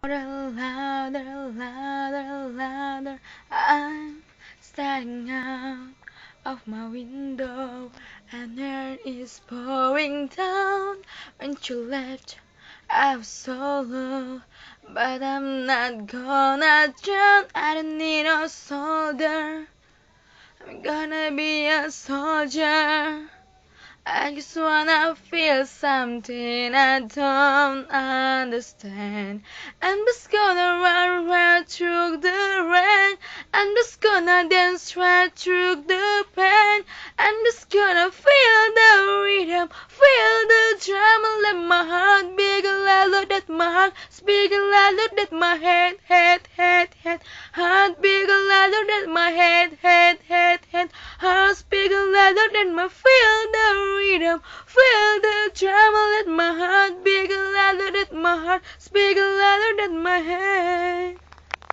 Louder, louder, louder. I'm staring out of my window, and rain is pouring down. When you left, I was so low, but I'm not gonna drown. I don't need a soldier. I'm gonna be a soldier. I just wanna feel something I don't understand. I'm just gonna run right through the rain. I'm just gonna dance right through the pain. I'm just gonna feel the rhythm, feel the drum, and let my heart beat louder. Let my heart speak louder. Let my head, heart beat louder. Let my head, heart speak louder. Let my feel the rhythm, feel the drum, let my heart beat louder. Let my heart speak louder. Let